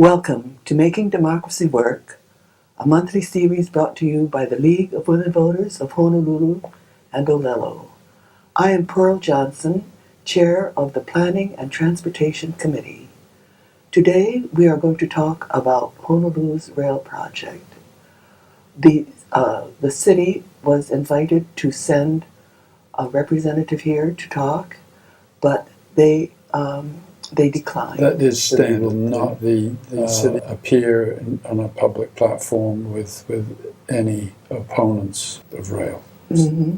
Welcome to Making Democracy Work, a monthly series brought to you by the League of Women Voters of Honolulu and Olelo. I am Pearl Johnson, Chair of the Planning and Transportation Committee. Today we are going to talk about Honolulu's rail project. The city was invited to send a representative here to talk, but they declined. That is standard, not the city appear on a public platform with any opponents of rail. Mm-hmm.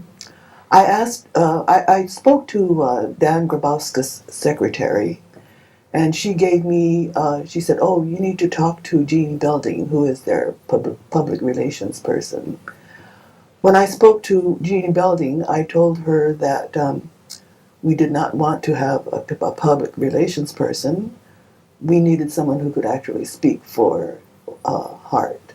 I spoke to Dan Grabowska's secretary, and she gave me, she said, oh, you need to talk to Jeannie Belding, who is their public relations person. When I spoke to Jeannie Belding, I told her that we did not want to have a public relations person. We needed someone who could actually speak for HART.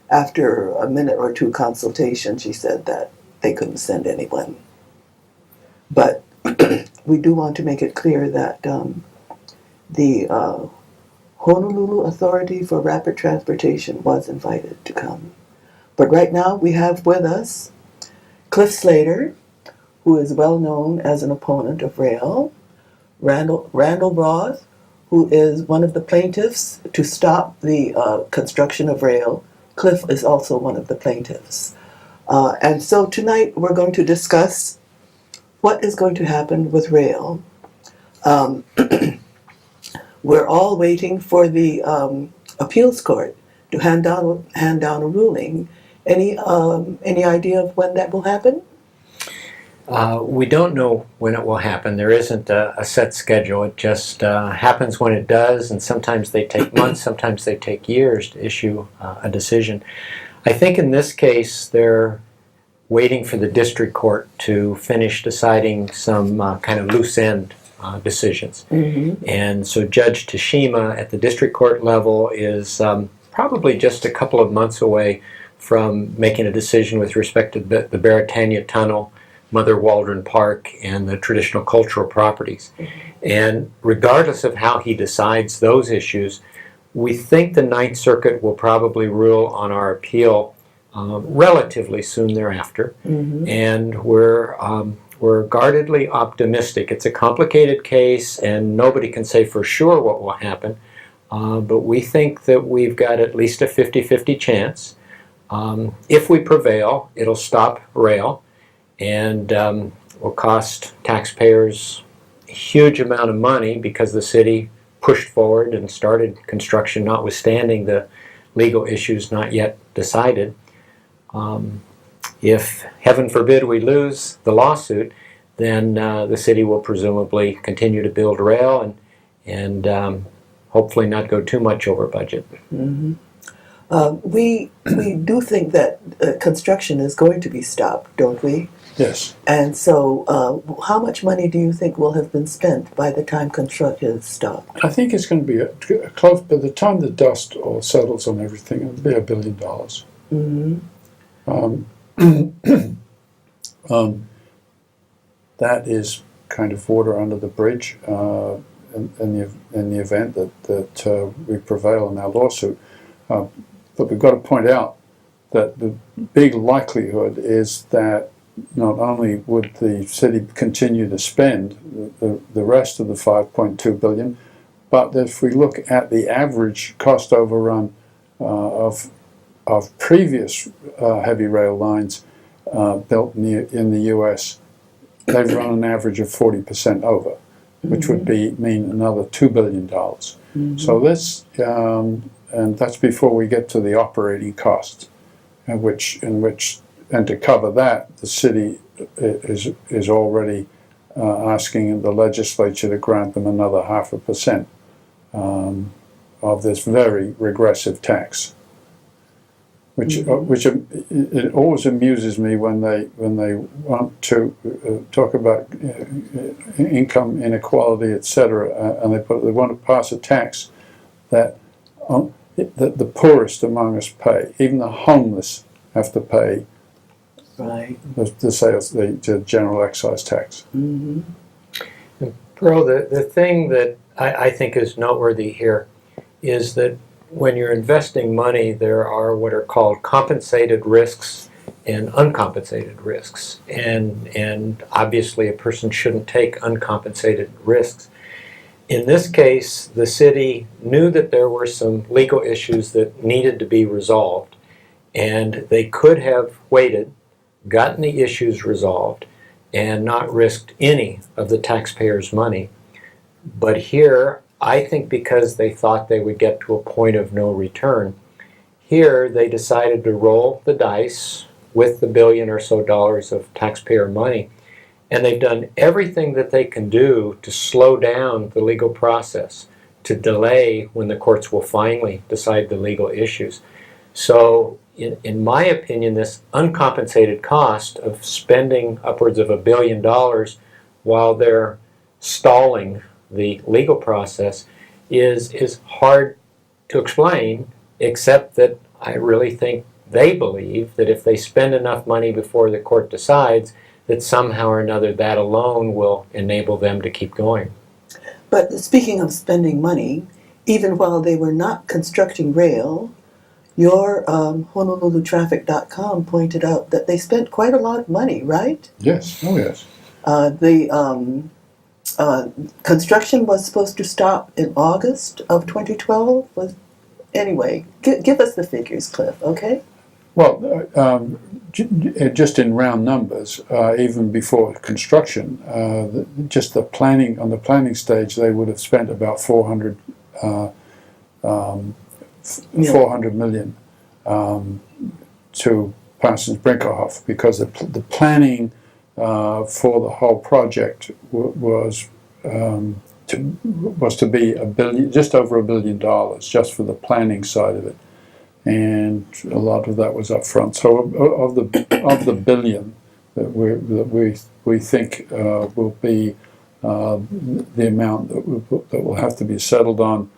After a minute or two consultation, she said that they couldn't send anyone. But we do want to make it clear that the Honolulu Authority for Rapid Transportation was invited to come. But right now we have with us Cliff Slater, who is well known as an opponent of rail, Randall Roth, who is one of the plaintiffs to stop the construction of rail. Cliff is also one of the plaintiffs. And so tonight we're going to discuss what is going to happen with rail. We're all waiting for the appeals court to hand down a ruling. Any idea of when that will happen? We don't know when it will happen. There isn't a set schedule. It just happens when it does, and sometimes they take months, sometimes they take years to issue a decision. I think in this case they're waiting for the district court to finish deciding some kind of loose end decisions. Mm-hmm. And so Judge Tashima at the district court level is probably just a couple of months away from making a decision with respect to the Beretania Tunnel, Mother Waldron Park, and the traditional cultural properties. Mm-hmm. And regardless of how he decides those issues, we think the Ninth Circuit will probably rule on our appeal relatively soon thereafter. Mm-hmm. And we're guardedly optimistic. It's a complicated case, and nobody can say for sure what will happen. But we think that we've got at least a 50-50 chance. If we prevail, it'll stop rail and will cost taxpayers a huge amount of money because the city pushed forward and started construction notwithstanding the legal issues not yet decided. If, heaven forbid, we lose the lawsuit, then the city will presumably continue to build rail and hopefully not go too much over budget. Mm-hmm. We do think that construction is going to be stopped, don't we? Yes. And so how much money do you think will have been spent by the time construction is stopped? I think it's going to be close, by the time the dust all settles on everything, it'll be $1 billion. Mm-hmm. That is kind of water under the bridge in the event that we prevail in our lawsuit. But we've got to point out that the big likelihood is that not only would the city continue to spend the rest of the $5.2 billion, but if we look at the average cost overrun of previous heavy rail lines built in the U.S., they've run an average of 40% over, which would mean another $2 billion. Mm-hmm. So this, and that's before we get to the operating costs, in which to cover that, the city is already asking the legislature to grant them another 0.5% of this very regressive tax. Which it always amuses me when they want to talk about income inequality, etc., and they want to pass a tax that the poorest among us pay. Even the homeless have to pay. Right. The general excise tax. Mm-hmm. Pearl, the thing that I think is noteworthy here is that when you're investing money, there are what are called compensated risks and uncompensated risks. And obviously a person shouldn't take uncompensated risks. In this case, the city knew that there were some legal issues that needed to be resolved, and they could have waited, gotten the issues resolved, and not risked any of the taxpayers' money. But here, I think because they thought they would get to a point of no return, here they decided to roll the dice with the billion or so dollars of taxpayer money. And they've done everything that they can do to slow down the legal process, to delay when the courts will finally decide the legal issues. So, in my opinion, this uncompensated cost of spending upwards of $1 billion while they're stalling the legal process is hard to explain, except that I really think they believe that if they spend enough money before the court decides, that somehow or another that alone will enable them to keep going. But speaking of spending money, even while they were not constructing rail, your HonoluluTraffic.com pointed out that they spent quite a lot of money, right? Yes, oh yes. The construction was supposed to stop in August of 2012. Anyway, give us the figures, Cliff, okay? Well, just in round numbers, even before construction, just the planning, on the planning stage, they would have spent about 400 million to Parsons Brinckerhoff, because the planning for the whole project was to be just over $1 billion, just for the planning side of it, and a lot of that was up front. So of the billion that we think will be the amount that will have to be settled on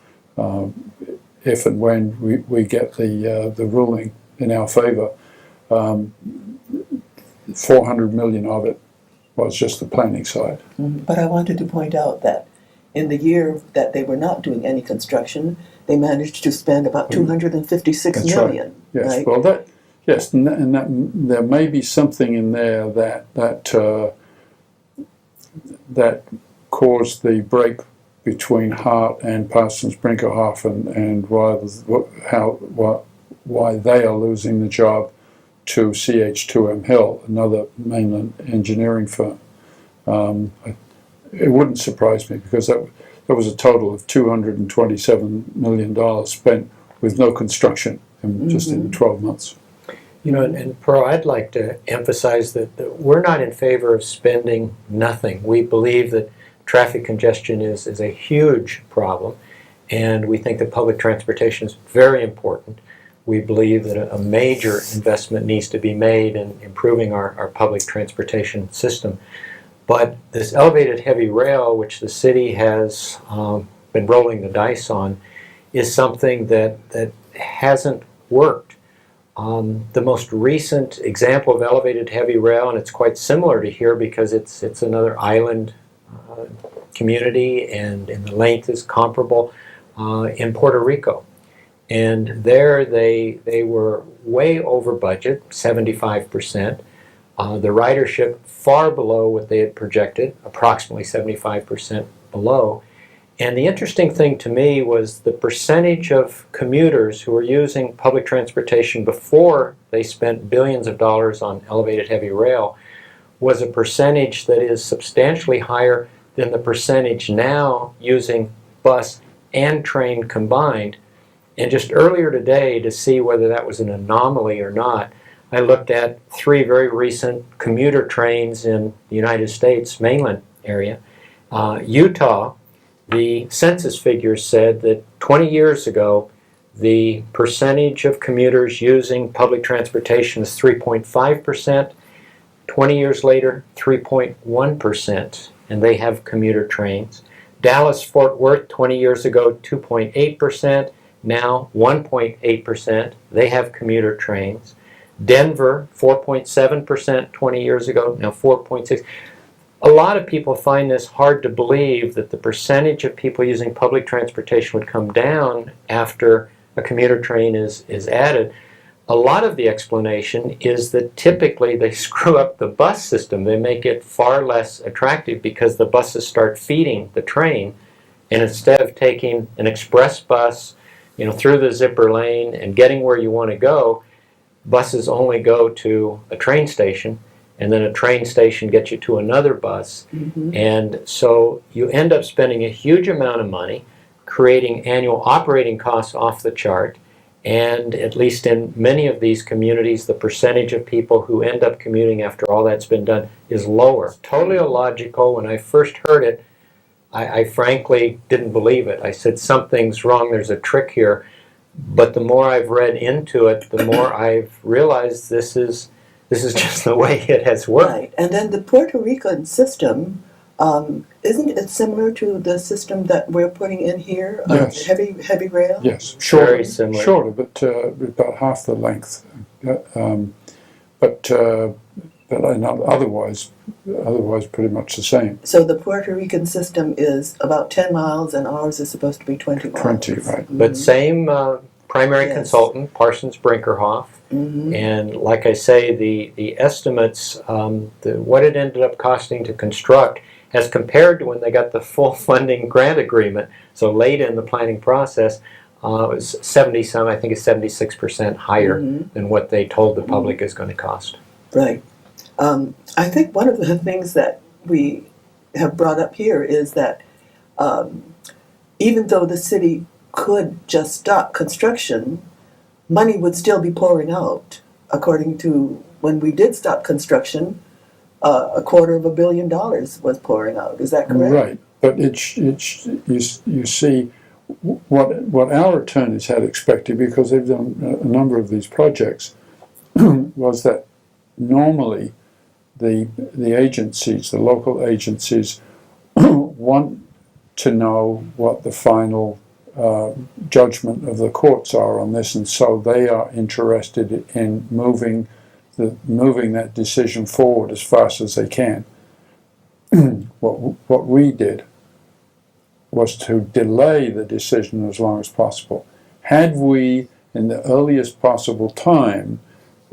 if and when we get the ruling in our favor, 400 million of it was just the planning side. But I wanted to point out that in the year that they were not doing any construction, they managed to spend about 256 That's million. Right. Yes. Right? Well, and that there may be something in there that caused the break between Hart and Parsons Brinckerhoff, and why they are losing the job to CH2M Hill, another mainland engineering firm. It wouldn't surprise me, because that was a total of $227 million spent with no construction just in 12 months. You know, and Pearl, I'd like to emphasize that we're not in favor of spending nothing. We believe that traffic congestion is a huge problem, and we think that public transportation is very important. We believe that a major investment needs to be made in improving our public transportation system. But this elevated heavy rail, which the city has been rolling the dice on, is something that hasn't worked. The most recent example of elevated heavy rail, and it's quite similar to here because it's another island community, and the length is comparable, in Puerto Rico. And there they were way over budget, 75%. The ridership far below what they had projected, approximately 75% below. And the interesting thing to me was the percentage of commuters who were using public transportation before they spent billions of dollars on elevated heavy rail was a percentage that is substantially higher than the percentage now using bus and train combined. And just earlier today, to see whether that was an anomaly or not, I looked at 3 very recent commuter trains in the United States mainland area. Utah, the census figures said that 20 years ago, the percentage of commuters using public transportation is 3.5%. 20 years later, 3.1%, and they have commuter trains. Dallas-Fort Worth, 20 years ago, 2.8%. Now 1.8%. They have commuter trains. Denver, 4.7% 20 years ago, now 4.6%. A lot of people find this hard to believe, that the percentage of people using public transportation would come down after a commuter train is added. A lot of the explanation is that typically they screw up the bus system. They make it far less attractive because the buses start feeding the train, and instead of taking an express bus, through the zipper lane and getting where you want to go, buses only go to a train station, and then a train station gets you to another bus. And so you end up spending a huge amount of money, creating annual operating costs off the chart, and at least in many of these communities, the percentage of people who end up commuting after all that's been done is lower. Totally illogical. When I first heard it, I frankly didn't believe it. I said, something's wrong, there's a trick here. But the more I've read into it, the more I've realized this is just the way it has worked. Right. And then the Puerto Rican system, isn't it similar to the system that we're putting in here? Yes. Heavy rail? Yes, Very similar. Shorter, but about half the length. But otherwise pretty much the same. So the Puerto Rican system is about 10 miles, and ours is supposed to be 20 miles. 20, right. But same primary Yes. consultant, Parsons Brinkerhoff. And like I say, the estimates, what it ended up costing to construct, as compared to when they got the full funding grant agreement, so late in the planning process, it was 70-some, I think it's 76% higher than what they told the public is going to cost. Right. I think one of the things that we have brought up here is that even though the city could just stop construction, money would still be pouring out. According to when we did stop construction, $250 million was pouring out. Is that correct? Right, but you see what our attorneys had expected, because they've done a number of these projects, was that normally the agencies, the local agencies, want to know what the final judgment of the courts are on this, and so they are interested in moving that decision forward as fast as they can. What we did was to delay the decision as long as possible. Had we, in the earliest possible time,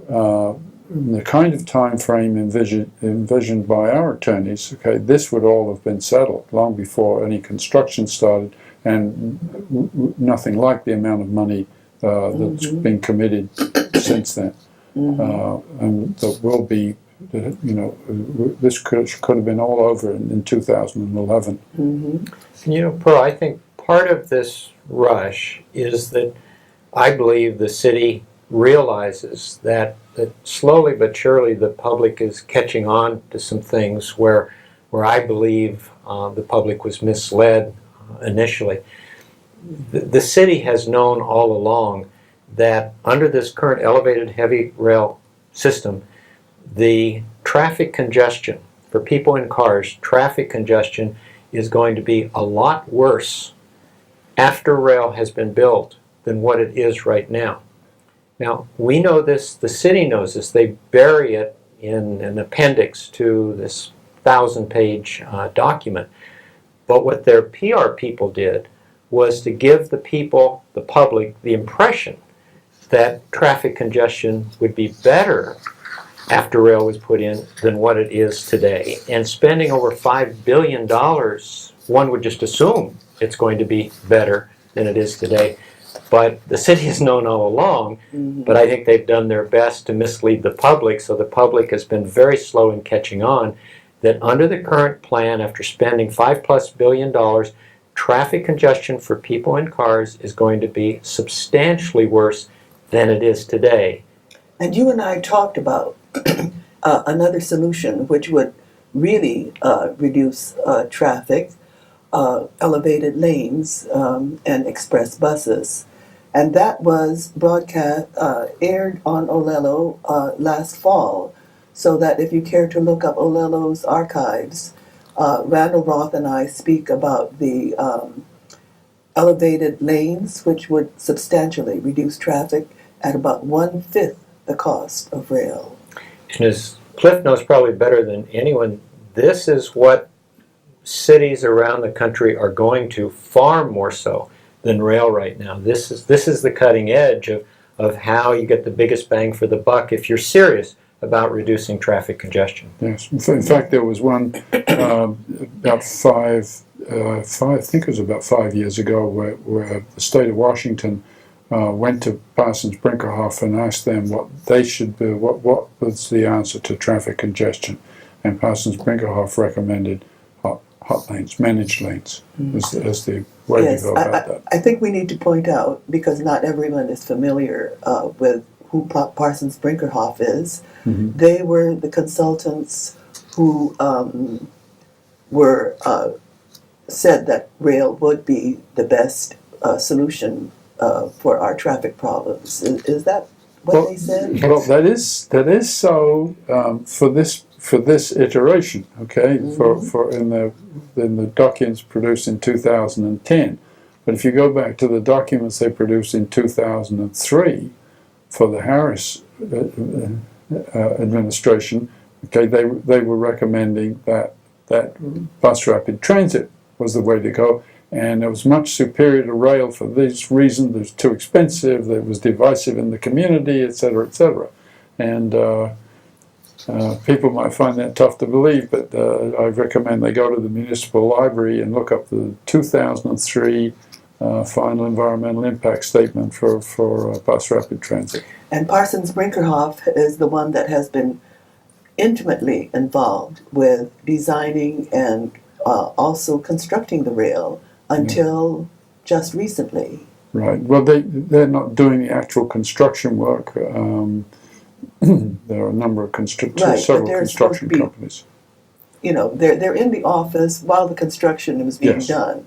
in the kind of time frame envisioned by our attorneys, okay, this would all have been settled long before any construction started, and nothing like the amount of money that's been committed since then. And that will be, this could have been all over in 2011. Pearl, I think part of this rush is that I believe the city realizes that slowly but surely the public is catching on to some things where I believe the public was misled initially. The city has known all along that under this current elevated heavy rail system, the traffic congestion for people in cars, traffic congestion is going to be a lot worse after rail has been built than what it is right now. Now, we know this, the city knows this, they bury it in an appendix to this 1,000-page document. But what their PR people did was to give the people, the public, the impression that traffic congestion would be better after rail was put in than what it is today. And spending over $5 billion, one would just assume it's going to be better than it is today. But the city has known all along, but I think they've done their best to mislead the public, so the public has been very slow in catching on that under the current plan, after spending $5+ billion, traffic congestion for people in cars is going to be substantially worse than it is today. And you and I talked about another solution which would really reduce traffic, elevated lanes, and express buses. And that was aired on Olelo last fall, so that if you care to look up Olelo's archives, Randall Roth and I speak about the elevated lanes, which would substantially reduce traffic at about 1/5 the cost of rail. And as Cliff knows probably better than anyone this is what cities around the country are going to far more so than rail right now. This is the cutting edge of how you get the biggest bang for the buck if you're serious about reducing traffic congestion. Yes. In fact, there was one about I think it was about 5 years ago, where the state of Washington went to Parsons Brinckerhoff and asked them what they should do, what was the answer to traffic congestion, and Parsons Brinckerhoff recommended hot lanes, managed lanes, as the way Yes, to go about that. I think we need to point out, because not everyone is familiar with who Parsons Brinckerhoff is. Mm-hmm. They were the consultants who were said that rail would be the best solution for our traffic problems. Is that what they said? Well, that is so for this iteration. Okay, for in the documents produced in 2010. But if you go back to the documents they produced in 2003 for the Harris administration, okay, they were recommending that bus rapid transit was the way to go, and it was much superior to rail for this reason. It was too expensive, it was divisive in the community, etc., etc. And people might find that tough to believe, but I recommend they go to the municipal library and look up the 2003 final environmental impact statement for bus rapid transit. And Parsons Brinckerhoff is the one that has been intimately involved with designing and also constructing the rail until just recently. Right. Well, they're not doing the actual construction work. There are a number of several construction companies. You know, they're in the office while the construction is being done,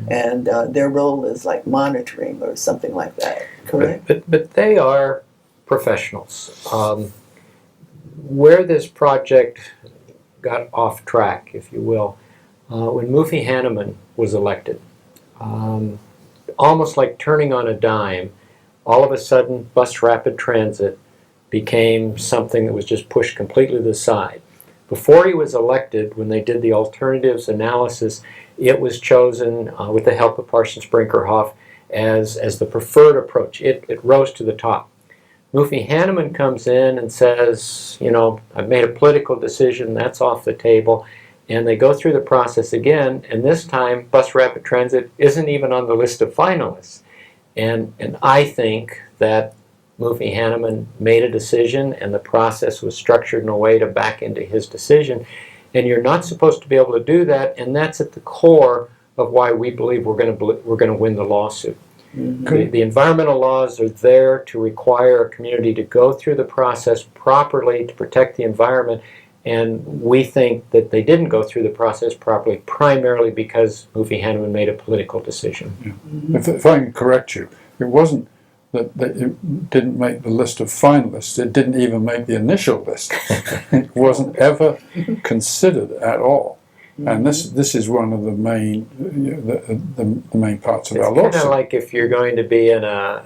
and their role is like monitoring or something like that. Correct. But they are professionals. Where this project got off track, if you will, when Mufi Hanneman was elected, almost like turning on a dime, all of a sudden bus rapid transit became something that was just pushed completely to the side. Before he was elected, when they did the alternatives analysis, it was chosen with the help of Parsons Brinckerhoff as the preferred approach. It rose to the top. Mufi Hanneman comes in and says, you know, I've made a political decision, that's off the table. And they go through the process again, and this time bus rapid transit isn't even on the list of finalists. And I think that Mufi Hanneman made a decision, and the process was structured in a way to back into his decision. And you're not supposed to be able to do that, and that's at the core of why we believe we're going to win the lawsuit. Mm-hmm. The environmental laws are there to require a community to go through the process properly to protect the environment, and we think that they didn't go through the process properly, primarily because Mufi Hanneman made a political decision. Yeah. Mm-hmm. If I can correct you, it wasn't that it didn't make the list of finalists, it didn't even make the initial list. It wasn't ever considered at all. And this is one of the main the main parts of our lawsuit. It's kind of like if you're going to be in a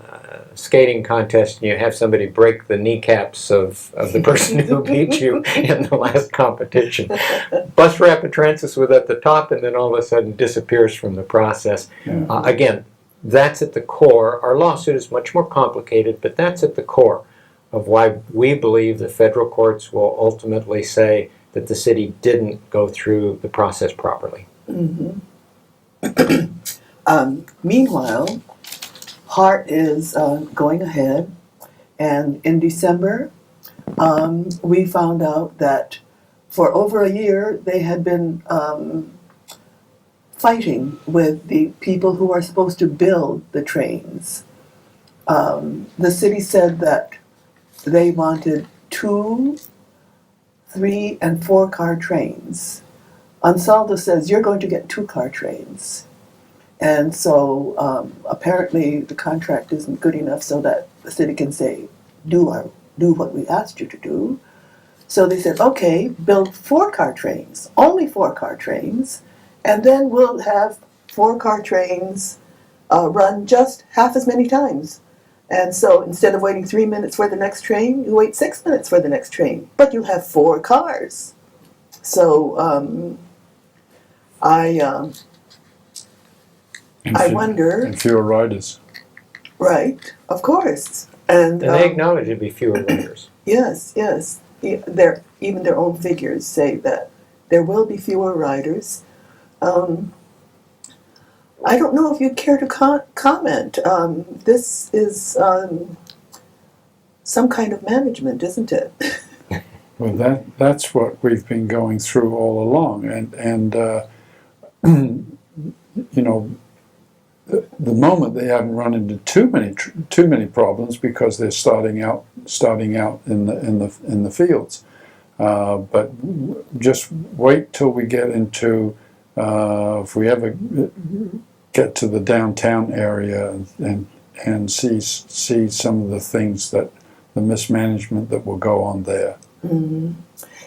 skating contest and you have somebody break the kneecaps of the person who beat you in the last competition. Bus rapid transit was at the top and then all of a sudden disappears from the process. Yeah. Again, that's at the core. Our lawsuit is much more complicated, but that's at the core of why we believe the federal courts will ultimately say that the city didn't go through the process properly. Mm-hmm. Meanwhile, HART is going ahead, and in December, we found out that for over a year they had been fighting with the people who are supposed to build the trains. The city said that they wanted 2, 3, and 4-car trains. Ansaldo says, you're going to get 2-car trains. And so apparently the contract isn't good enough so that the city can say, do what we asked you to do. So they said, okay, build 4-car trains, only 4-car trains, and then we'll have 4-car trains run just half as many times. And so instead of waiting 3 minutes for the next train, you wait 6 minutes for the next train. But you have 4 cars. So I And I fe- wonder, and fewer riders. right? Of course, and And they acknowledge it'd be fewer riders. yes, yes. Even their own figures say that there will be fewer riders. Um, I don't know if you'd care to comment. This is some kind of management, isn't it? Well, that's what we've been going through all along, and you know, the moment they haven't run into too many problems because they're starting out in the fields. But just wait till we get into if we ever get to the downtown area and see some of the things that the mismanagement that will go on there. Mm-hmm.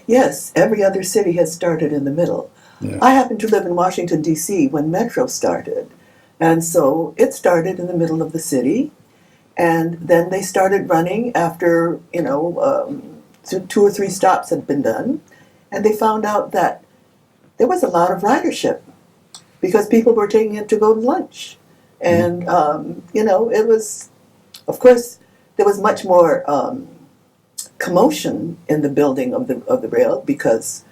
Yes, every other city has started in the middle. Yeah. I happen to live in Washington, D.C. when Metro started. And so it started in the middle of the city. And then they started running after, two or three stops had been done. And they found out that there was a lot of ridership because people were taking it to go to lunch. And, it was, of course, there was much more commotion in the building of the rail because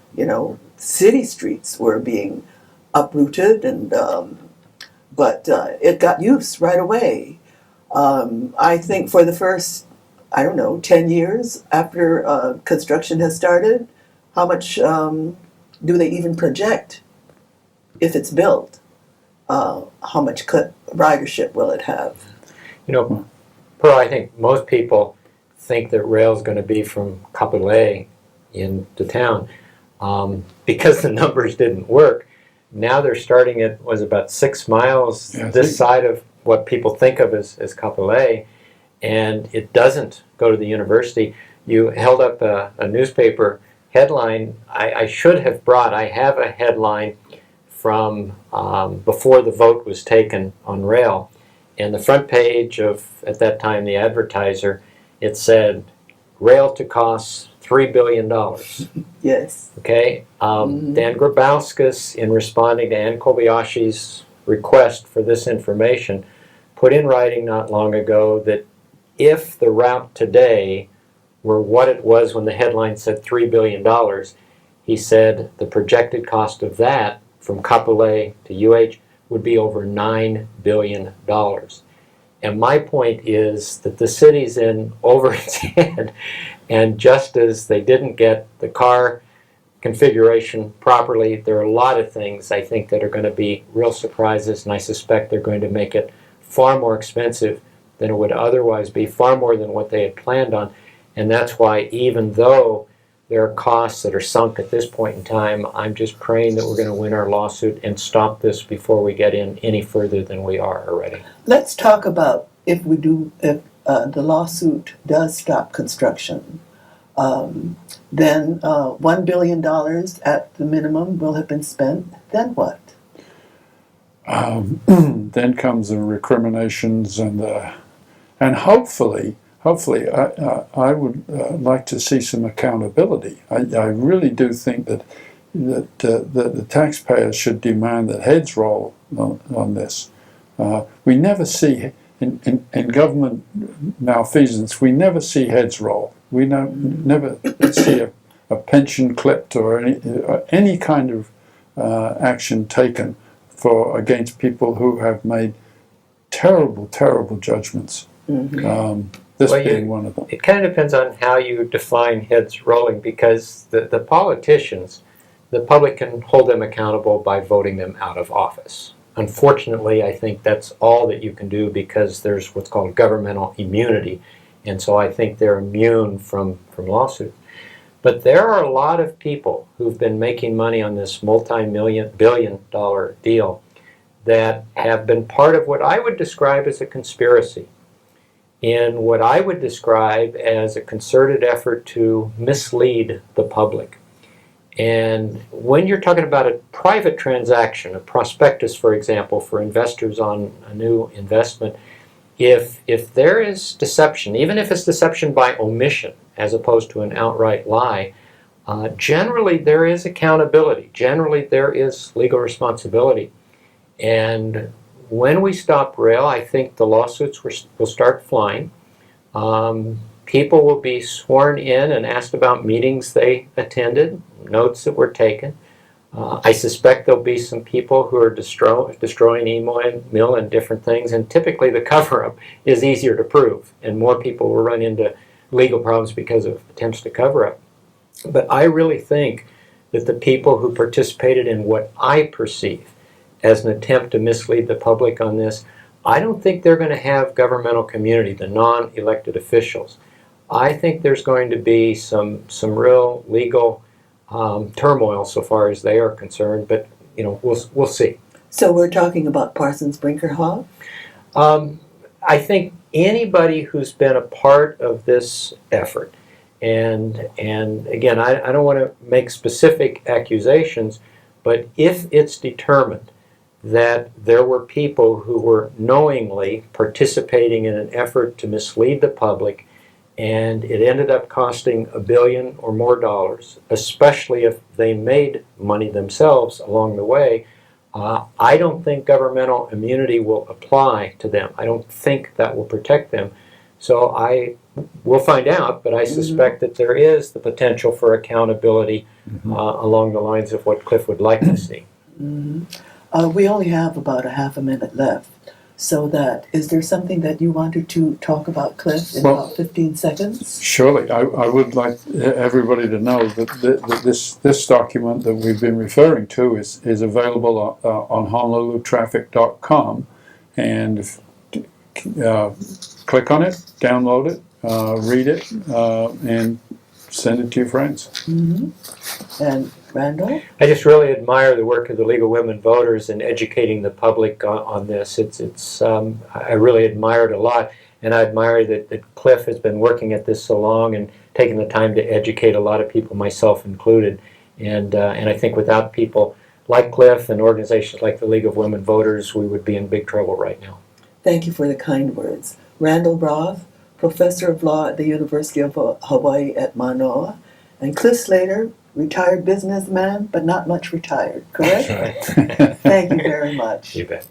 city streets were being uprooted and but it got use right away. I think for the first 10 years after construction has started, how much do they even project if it's built? How much ridership will it have? Pearl, I think most people think that rail's going to be from Kapolei into town because the numbers didn't work. Now they're starting at was about 6 miles this side of what people think of as Kapolei, and it doesn't go to the university. You held up a newspaper headline. I should have brought. I have a headline from before the vote was taken on rail. And the front page of, at that time, the Advertiser, it said, rail to cost $3 billion. Yes. Okay? Dan Grabowskis, in responding to Ann Kobayashi's request for this information, put in writing not long ago that if the route today were what it was when the headline said $3 billion, he said the projected cost of that from Kapolei to UH would be over $9 billion. And my point is that the city's in over its head, and just as they didn't get the car configuration properly, there are a lot of things I think that are going to be real surprises, and I suspect they're going to make it far more expensive than it would otherwise be, far more than what they had planned on. And that's why even though there are costs that are sunk at this point in time, I'm just praying that we're going to win our lawsuit and stop this before we get in any further than we are already. Let's talk about if the lawsuit does stop construction, then $1 billion at the minimum will have been spent. Then what? Then comes the recriminations and hopefully I would like to see some accountability. I really do think that the taxpayers should demand that heads roll on this. We never see in government malfeasance. We never see heads roll. We never see a pension clipped or any kind of action taken against people who have made terrible judgments. This being one of them. It kind of depends on how you define heads rolling, because the politicians, the public can hold them accountable by voting them out of office. Unfortunately, I think that's all that you can do because there's what's called governmental immunity, and so I think they're immune from lawsuits. But there are a lot of people who've been making money on this multi-billion-dollar deal that have been part of what I would describe as a conspiracy, in what I would describe as a concerted effort to mislead the public. And when you're talking about a private transaction, a prospectus, for example, for investors on a new investment, if there is deception, even if it's deception by omission as opposed to an outright lie, Generally, there is accountability. Generally, there is legal responsibility. And when we stop rail, I think the lawsuits will start flying. People will be sworn in and asked about meetings they attended, notes that were taken. I suspect there'll be some people who are destroying email and different things, and typically the cover-up is easier to prove, and more people will run into legal problems because of attempts to cover up. But I really think that the people who participated in what I perceive as an attempt to mislead the public on this, I don't think they're going to have governmental community, the non-elected officials. I think there's going to be some real legal turmoil so far as they are concerned, but we'll see. So we're talking about Parsons Brinkerhoff? I think anybody who's been a part of this effort, and again, I don't want to make specific accusations, but if it's determined that there were people who were knowingly participating in an effort to mislead the public, and it ended up costing $1 billion or more dollars, especially if they made money themselves along the way, I don't think governmental immunity will apply to them. I don't think that will protect them. So we'll find out, but I suspect that there is the potential for accountability along the lines of what Cliff would like to see. We only have about a half a minute left. So is there something that you wanted to talk about, Cliff, in about 15 seconds? Surely. I would like everybody to know that this document that we've been referring to is available on honolulutraffic.com, and click on it, download it, read it, and send it to your friends. And Randall? I just really admire the work of the League of Women Voters in educating the public on this. I really admire it a lot, and I admire that Cliff has been working at this so long and taking the time to educate a lot of people, myself included. And I think without people like Cliff and organizations like the League of Women Voters, we would be in big trouble right now. Thank you for the kind words. Randall Roth, Professor of Law at the University of Hawaii at Manoa, and Cliff Slater, retired businessman, but not much retired, correct? That's right. Thank you very much. You bet.